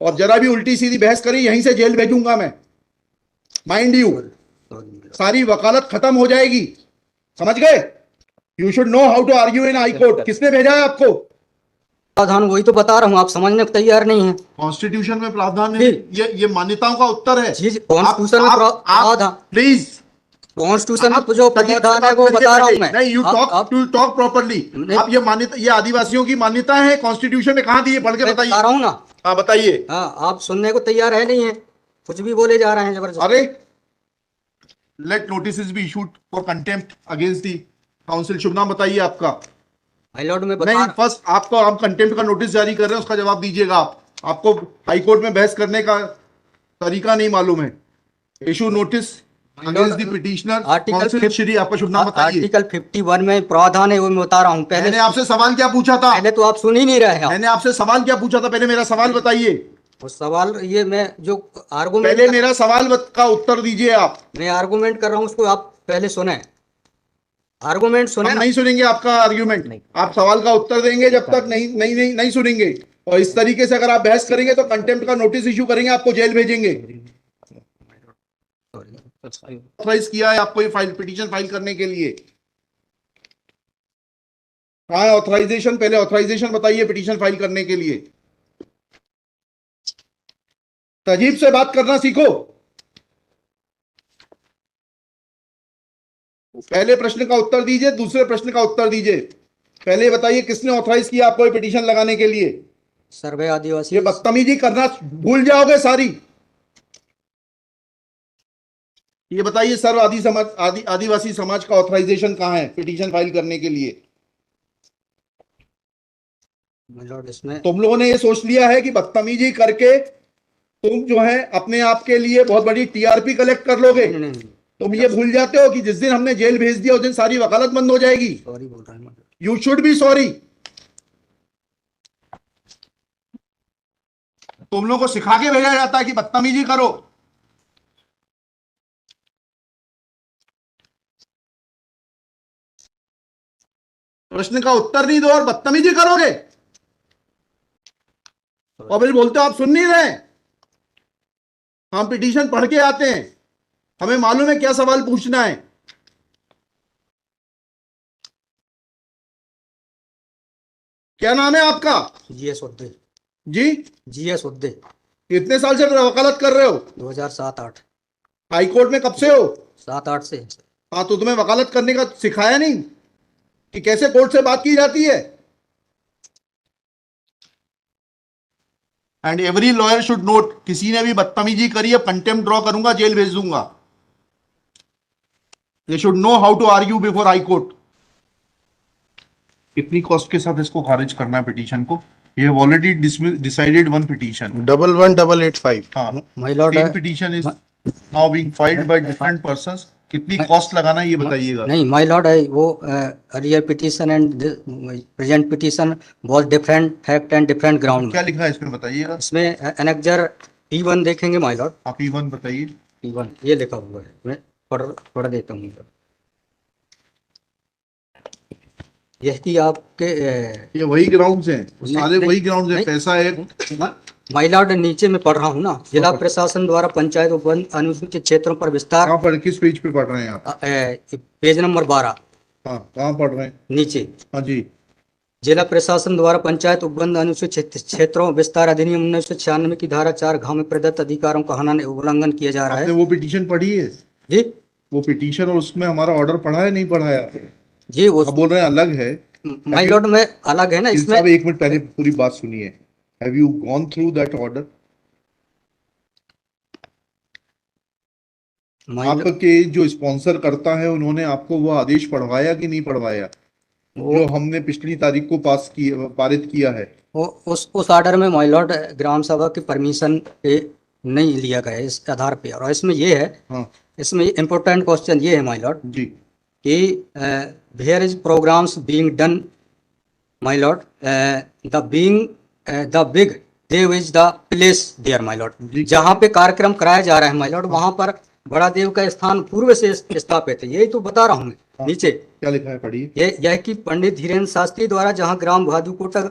और जरा भी उल्टी सीधी बहस करी यहीं से जेल भेजूंगा मैं, माइंड यू। सारी वकालत खत्म हो जाएगी, समझ गए? You should know how to argue in high court. किसने भेजा है आपको? प्रावधान वही तो बता रहा हूँ, आप समझने को तैयार नहीं है। कॉन्स्टिट्यूशन में प्रावधान है, ये मान्यताओं का उत्तर है। कॉन्स्टिट्यूशन में प्रावधान, प्लीज कॉन्स्टिट्यूशन में जो प्रावधान है वो बता रहा हूँ मैं। नहीं, यू टॉक प्रॉपर्ली। आप ये मान्यता, ये आदिवासियों की मान्यता है, कॉन्स्टिट्यूशन में कहाँ दी है? पढ़ के बताइए। बता रहा हूँ ना। हाँ बताइए। हाँ, आप सुनने को तैयार है नहीं है, कुछ भी बोले जा रहे हैं जबरदस्त। अरे let notice be issued for contempt against the council. शुभ नाम बताइए आपका। माय लॉर्ड में नहीं, फर्स्ट आपको, आप कंटेम्प्ट का नोटिस जारी कर रहे हैं, उसका जवाब दीजिएगा आप। आपको हाई कोर्ट में बहस करने का तरीका नहीं मालूम है। Issue notice against the petitioner council. Shri आपका शुभ नाम बताइए। आर्टिकल 51 में प्रावधान है, वो मैं बता रहा हूँ। मैंने आपसे सवाल क्या पूछा था? पहले तो आप सुन ही नहीं रहे हैं। मैंने आपसे सवाल क्या पूछा था? पहले मेरा सवाल बताइए। वो सवाल, ये मैं जो आर्गुमेंट, पहले मेरा सवाल का उत्तर दीजिए आप। मैं आर्गुमेंट कर रहा हूँ, उसको आप पहले सुने, आर्गुमेंट सुने। हम नहीं सुनेंगे आपका आर्ग्यूमेंट, आप सवाल का उत्तर देंगे जब तक नहीं सुनेंगे। और इस तरीके से अगर आप बहस करेंगे तो कंटेम्प्ट का नोटिस इशू करेंगे, आपको जेल भेजेंगे। ऑथराइज किया है आपको ये फाइल, पिटीशन फाइल करने के लिए? कहाँ है ऑथराइजेशन? पहले ऑथराइजेशन बताइए पिटीशन फाइल करने के लिए। तजीब से बात करना सीखो। पहले प्रश्न का उत्तर दीजिए, दूसरे प्रश्न का उत्तर दीजिए। पहले बताइए किसने ऑथराइज किया आपको ये पिटीशन लगाने के लिए? सर्वे आदिवासी। ये बदतमीजी करना भूल जाओगे सारी। ये बताइए सर्व आदिवासी समाज का ऑथराइजेशन कहाँ है पिटीशन फाइल करने के लिए? इसमें तुम लोगों ने ये सोच लिया है कि बदतमीजी करके तुम जो है अपने आप के लिए बहुत बड़ी टीआरपी कलेक्ट कर लोगे। तुम ये भूल जाते हो कि जिस दिन हमने जेल भेज दिया उस दिन सारी वकालत बंद हो जाएगी। सॉरी बोल रहा हूं। You should be sorry. तुम लोगों को सिखा के भेजा जाता है कि बदतमीजी करो। प्रश्न का उत्तर नहीं दो और बदतमीजी करोगे, और फिर बोलते हो आप सुन नहीं रहे। हम पिटीशन पढ़ के आते हैं, हमें मालूम है क्या सवाल पूछना है। क्या नाम है आपका? जीएस उद्दे। जी, जीएस उद्दे। कितने साल से वकालत कर रहे हो? 2007-8। हाई कोर्ट में कब से हो? 7-8 से। हाँ, तो तुम्हें वकालत करने का सिखाया नहीं कि कैसे कोर्ट से बात की जाती है? And every lawyer should note, किसी ने भी बदतमीजी करी है कंटेम्प्ट ड्रॉ करूंगा, जेल भेज दूंगा। They should know how to argue before high court. कितनी कॉस्ट के साथ इसको खारिज करना है पिटीशन को? ये have already decided one petition 11885। हाँ, my lord, same petition is now being filed by different persons. कितनी कॉस्ट लगाना है ये बताइएगा। नहीं माय लॉर्ड, वो earlier petition and present petition was different fact and different ground. क्या लिखा है इसमें बताइएगा। इसमें एनेक्जर P1 देखेंगे माय लॉर्ड। आप P1 बताइए। P1 ये लिखा हुआ है, मैं पढ़ देता हूँ। यह कि आपके ये वही ग्राउंड्स हैं, सारे वही ग्राउंड्स हैं। पैसा है माय लॉर्ड, नीचे में पढ़ रहा हूँ ना। जिला प्रशासन द्वारा पंचायत उपवन अनुसूचित क्षेत्रों पर विस्तार। कहाँ पर, किस पेज पे पढ़ रहे हैं आप? Page number 12। हाँ, कहाँ पढ़ रहे हैं? नीचे। हाँ जी। जिला प्रशासन द्वारा पंचायत उपबंध अनुसूचित क्षेत्रों विस्तार अधिनियम 1996 की धारा 4 में प्रदत्त अधिकारों का उल्लंघन किया जा रहा है। आपने वो पिटीशन पढ़ी है जी? वो पिटीशन और उसमें हमारा ऑर्डर पढ़ा है नहीं पढ़ाया? जी, वो आप बोल रहे हैं अलग है। माय लॉर्ड में अलग है ना इसमें। एक मिनट पहले पूरी बात सुनिए। Have you gone through that order? आपके जो स्पॉन्सर करता है उन्होंने आपको वो आदेश पढ़वाया कि नहीं पढ़वाया जो हमने पिछली तारीख को पारित किया है? उस ऑर्डर में माय लॉर्ड ग्राम सभा की परमिशन पे नहीं लिया गया इस आधार पे। और इसमें ये है, हाँ, इसमें इम्पोर्टेंट क्वेश्चन ये है माय लॉर्ड जी कि where is programs being done my lord, the big dev is the place there my lord. जहाँ पे कार्यक्रम कराया जा रहा है माय लॉर्ड, वहां पर बड़ा देव का स्थान पूर्व से स्थापित है। यही तो बता रहा हूँ मैं। नीचे क्या लिखा है पढ़िए। यह कि पंडित धीरेन्द्र शास्त्री द्वारा जहाँ ग्राम भादुकोटा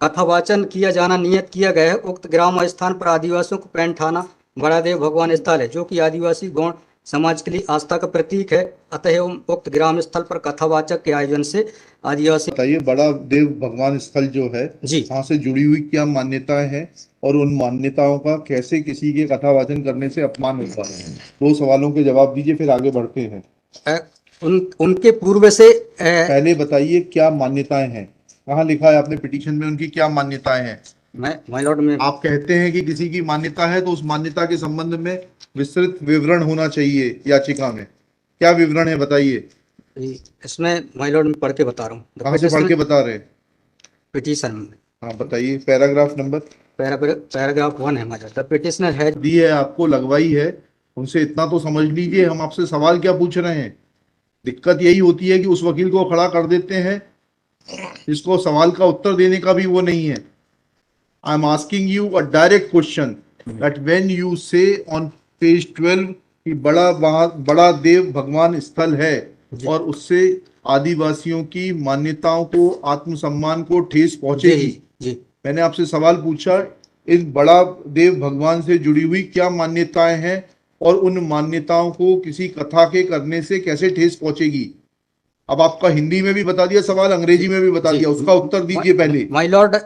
कथावाचन किया जाना नियत किया गया है। उक्त ग्राम स्थान पर आदिवासियों को पैंठाना बड़ादेव भगवान स्थल है, जो कि आदिवासी गौड़ समाज के लिए आस्था का प्रतीक है। अतः उक्त ग्राम स्थल पर कथावाचक के आयोजन से आदिवासी। बताइए, बड़ा देव भगवान स्थल जो है जी। वहां से जुड़ी हुई क्या मान्यताएं हैं और उन मान्यताओं का कैसे किसी के कथावाचन करने से अपमान होता है? दो सवालों के जवाब दीजिए, फिर आगे बढ़ते हैं। उनके पूर्व से पहले बताइए क्या मान्यताएं हैं, कहाँ लिखा है आपने पिटीशन में उनकी क्या मान्यताएं हैं? माय लॉर्ड में आप कहते हैं कि किसी की मान्यता है तो उस मान्यता के संबंध में विस्तृत विवरण होना चाहिए याचिका में। क्या विवरण है बताइए। इसमें माय लॉर्ड में पढ़ के बता रहा हूँ। कहाँ से पढ़ के बता रहे हैं? पिटीशन में। हाँ बताइए, पैराग्राफ नंबर। पैराग्राफ 1 है my lord. The petitioner has the है आपको, लगवाई है, उनसे इतना तो समझ लीजिए हम आपसे सवाल क्या पूछ रहे हैं। दिक्कत यही होती है कि उस वकील को खड़ा कर देते हैं जिसको सवाल का उत्तर देने का भी वो नहीं है। I am asking you a direct question that when you से ऑन पेज 12 कि बड़ा देव भगवान स्थल है और उससे आदिवासियों की मान्यताओं को, आत्मसम्मान को ठेस पहुंचेगी। जी। मैंने आपसे सवाल पूछा, इन बड़ा देव भगवान से जुड़ी हुई क्या मान्यताएं हैं और उन मान्यताओं को किसी कथा के करने से कैसे ठेस पहुंचेगी। अब आपका हिंदी में भी बता दिया सवाल, अंग्रेजी में भी बता दिया, उसका उत्तर दीजिए पहले। माय लॉर्ड,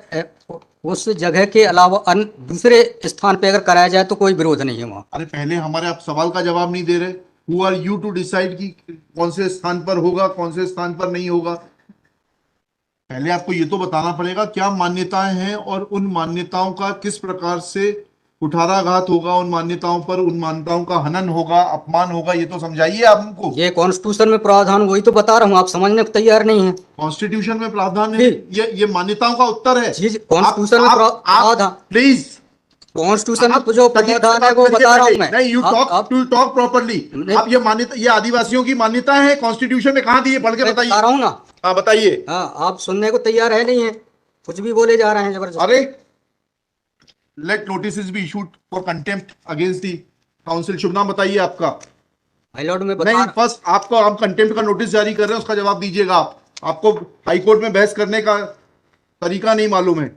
उस जगह के अलावा दूसरे स्थान पे अगर कराया जाए तो कोई विरोध नहीं है वहाँ। अरे पहले हमारे आप सवाल का जवाब नहीं दे रहे। Who are you to decide कि कौन से स्थान पर होगा, कौन से स्थान पर नहीं होगा। पहले आपको ये तो बताना पड़ेगा क्या मान्यताएं हैं और उन मान्यताओं का किस प्रकार से कुठाराघात होगा, उन मान्यताओं पर, उन मान्यताओं का हनन होगा, अपमान होगा, ये तो समझाइए आप हमको। ये कॉन्स्टिट्यूशन में प्रावधान, वही तो बता रहा हूँ, आप समझने को तैयार नहीं है। कॉन्स्टिट्यूशन में प्रावधान है, ये मान्यताओं का उत्तर है। जी, कॉन्स्टिट्यूशन में प्रावधान, प्लीज कॉन्स्टिट्यूशन में जो प्रावधान है वो बता रहा हूँ मैं। नहीं, यू टॉक प्रॉपर्ली। आप ये मान्यता, ये आदिवासियों की मान्यता है, कॉन्स्टिट्यूशन में कहाँ दी है, पढ़ के बताइए। बता रहा हूँ ना। हाँ बताइए। हाँ, आप सुनने को तैयार है नहीं है, कुछ भी बोले जा रहे हैं जबरदस्त। अरे let notice be issued for contempt against the council. शुभ नाम बताइए आपका। माय लॉर्ड में नहीं, फर्स्ट आपको, आप कंटेम्प्ट का नोटिस जारी कर रहे हैं, उसका जवाब दीजिएगा आप। आपको हाईकोर्ट में बहस करने का तरीका नहीं मालूम है।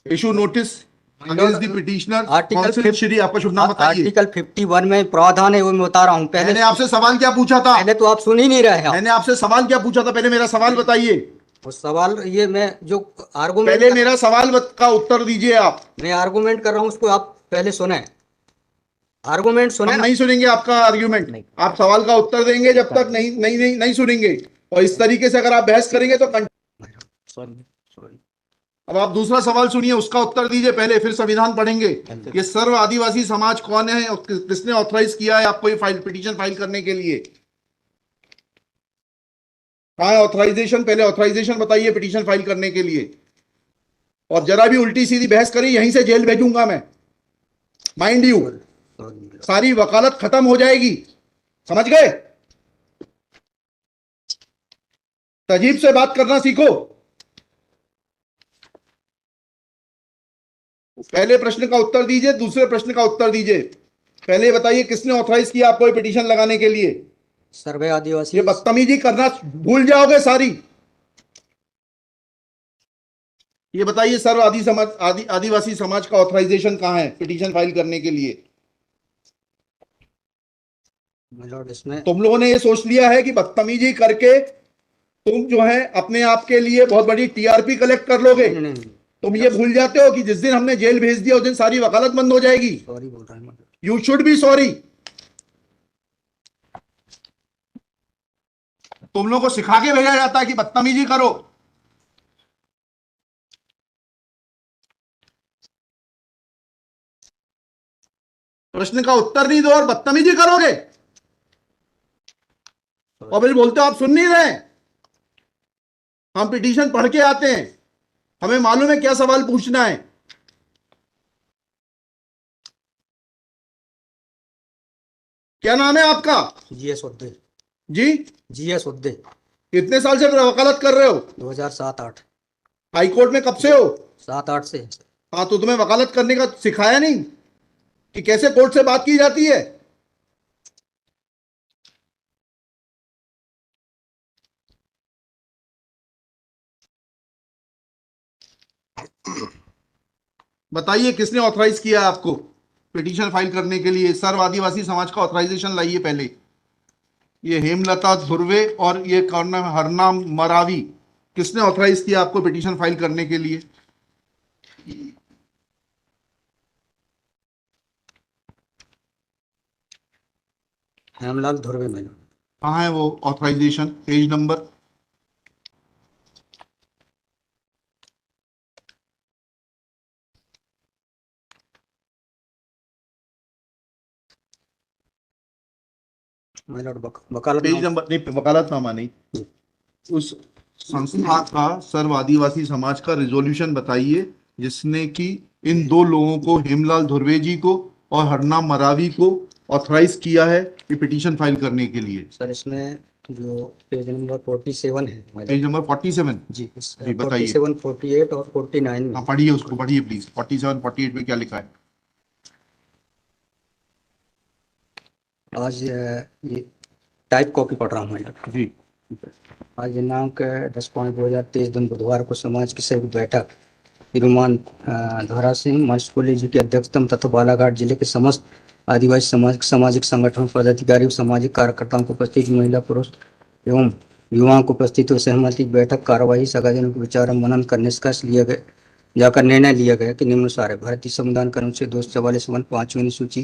Issue notice against the petitioner council Shri. आपका शुभ नाम बताइए। आर्टिकल 51 में प्रावधान है, वो मैं बता रहा हूँ। मैंने आपसे सवाल क्या पूछा था? पहले तो आप सुन ही नहीं रहे हैं। मैंने आपसे सवाल क्या पूछा था, पहले मेरा सवाल बताइए। उस सवाल, ये मैं जो आर्गुमेंट, पहले मेरा सवाल का उत्तर दीजिए आप। मैं आर्गुमेंट कर रहा हूँ, उसको आप पहले सुने। आर्गुमेंट सुने। हम नहीं सुनेंगे आपका आर्ग्यूमेंट। आप सवाल का उत्तर देंगे जब तक नहीं नहीं नहीं नहीं सुनेंगे। और इस तरीके से अगर आप बहस करेंगे तो सॉरी। अब आप दूसरा सवाल सुनिए, उसका उत्तर दीजिए पहले, फिर संविधान पढ़ेंगे। ये सर्व आदिवासी समाज कौन है और किसने ऑथराइज किया है आपको ये पिटीशन फाइल करने के लिए? कहाँ है ऑथराइजेशन? पहले ऑथराइजेशन बताइए पिटीशन फाइल करने के लिए। और जरा भी उल्टी सीधी बहस करी, यहीं से जेल भेजूंगा मैं, माइंड यू। सारी वकालत खत्म हो जाएगी, समझ गए? तजीब से बात करना सीखो। पहले प्रश्न का उत्तर दीजिए, दूसरे प्रश्न का उत्तर दीजिए। पहले बताइए किसने ऑथराइज किया आपको ये पिटीशन लगाने के लिए? सर्वे आदिवासी। ये बदतमीजी करना भूल जाओगे सारी। ये बताइए सर्व आदिवासी समाज का ऑथराइजेशन कहां है पिटीशन फाइल करने के लिए? इसमें तुम लोगों ने ये सोच लिया है कि बदतमीजी करके तुम जो है अपने आप के लिए बहुत बड़ी टीआरपी कलेक्ट कर लोगे। तुम ये भूल जाते हो कि जिस दिन हमने जेल भेज दिया उस दिन सारी वकालत बंद हो जाएगी। सॉरी बोल रहा हूं। You should be sorry. तुम लोगों को सिखा के भेजा जाता है कि बदतमीजी करो। प्रश्न का उत्तर नहीं दो और बदतमीजी करोगे और फिर बोलते हो आप सुन नहीं रहे। हम पिटीशन पढ़ के आते हैं, हमें मालूम है क्या सवाल पूछना है। क्या नाम है आपका? जीएस उद्दे। जी, जीएस उद्दे। कितने साल से वकालत कर रहे हो? 2007-8। हाई कोर्ट में कब से हो? 7-8 से। हाँ, तो तुम्हें वकालत करने का सिखाया नहीं कि कैसे कोर्ट से बात की जाती है? बताइए किसने ऑथराइज किया है आपको पिटीशन फाइल करने के लिए? सर्व आदिवासी समाज का ऑथराइजेशन लाइए पहले। ये हेमलता धुर्वे और ये कौन नाम है? हरनाम मरावी, किसने ऑथराइज किया आपको पिटीशन फाइल करने के लिए? हेमलाल धुर्वे मैडम। कहाँ है वो authorisation? Page number? Page number नहीं, वकालतनामा नहीं, उस संस्था का सर्व आदिवासी समाज का रिजोल्यूशन बताइए जिसने कि इन दो लोगों को, हेमलाल धुर्वे जी को और हरनाम मरावी को, ऑथराइज किया है ये पिटीशन फाइल करने के लिए। सर इसमें जो पेज नंबर 47 है पेज नंबर 47 जी, जी बताइए। 47, 48 और 49 में। हाँ पढ़िए, उसको पढ़िए प्लीज। 47 48 में क्या लिखा है? आज ये टाइप कॉपी पढ़ रहा हूँ मैडम जी। आज दिनांक 10/5/2023 दिन बुधवार को समाज की संयुक्त बैठक श्रीमान धोरा सिंह मर्सकोली जी की अध्यक्षता में तथा बालाघाट जिले के समस्त आदिवासी समाज सामाजिक संगठन पदाधिकारी सामाजिक कार्यकर्ताओं को उपस्थित महिला पुरुष एवं युवाओं को उपस्थित हुए सहमति बैठक कार्यवाही सगाजनों को विचार मनन कर निष्कर्ष लिया गया जाकर निर्णय लिया गया कि निम्नानुसार है। भारतीय संविधान के अनुच्छेद 244 5वीं अनुसूची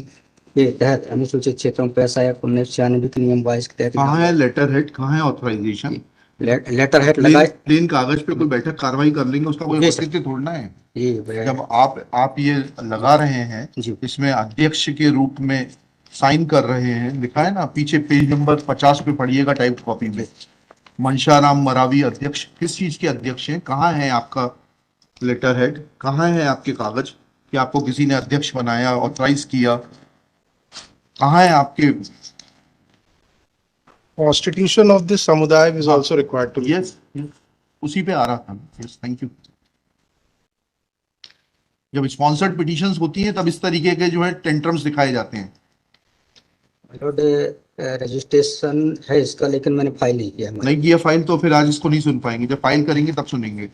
के तहत अनुसूचित क्षेत्रों में पैसा या 1996 के नियम 22 के तहत कहाँ है लेटर हेड, कहाँ है ऑथराइजेशन? लेटर हेड लगाए प्लेन कागज पे कोई बैठक कार्रवाई कर लेंगे, उसका कोई औचित्य थोड़ना है। जब आप ये लगा रहे हैं, इसमें अध्यक्ष के रूप में साइन कर रहे हैं, लिखा है ना पीछे पेज नंबर 50 पे पढ़िएगा टाइप कॉपी में, मनशाराम मरावी अध्यक्ष। किस चीज के अध्यक्ष हैं? कहाँ है आपका लेटर हेड? कहाँ है आपके कागज कि आपको किसी ने अध्यक्ष बनाया, ऑथराइज किया? कहाँ है आपके? Constitution of this samudaya is also required to be. Yes, उसी पे आ रहा था। Yes, thank you. जब स्पॉन्सर्ड पिटीशंस होती हैं तब इस तरीके के जो है टेंट्रम्स दिखाए जाते हैं। रजिस्ट्रेशन है इसका, लेकिन मैंने फाइल नहीं किया। नहीं किया फाइल तो फिर आज इसको नहीं सुन पाएंगे। जब फाइल करेंगे तब सुनेंगे।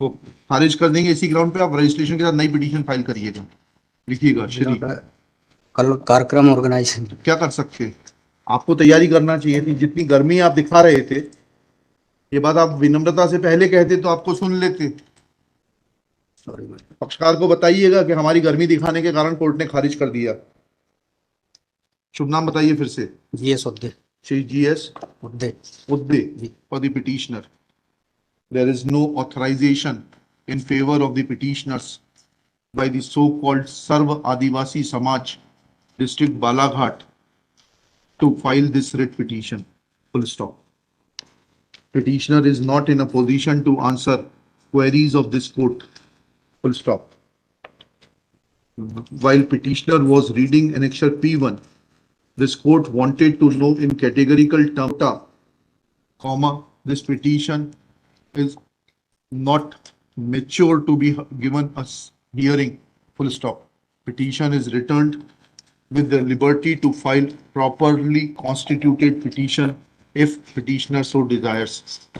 वो खारिज कर देंगे इसी ग्राउंड पे। आप रजिस्ट्रेशन के साथ नई पिटीशन फाइल करिएगा, लिखिएगा श्री। कल कार्यक्रम ऑर्गेनाइजेशन क्या कर सकते हैं? आपको तैयारी करना चाहिए थी। जितनी गर्मी आप दिखा रहे थे, ये बात आप विनम्रता से पहले कहते तो आपको सुन लेते। पक्षकार को बताइएगा कि हमारी गर्मी दिखाने के कारण कोर्ट ने खारिज कर दिया। शुभ नाम बताइए फिर से। GS Udde. Shri GS Udde for the petitioner. There is no authorization in favor of the petitioners by the so-called Sarva Adivasi Samaj, District Balaghat, to file this writ petition. Full stop. Petitioner is not in a position to answer queries of this court. Full stop. While petitioner was reading annexure P1, this court wanted to know in categorical terms, comma, this petition is not mature to be given a hearing, full stop. Petition is returned with the liberty to file properly constituted petition if petitioner so desires.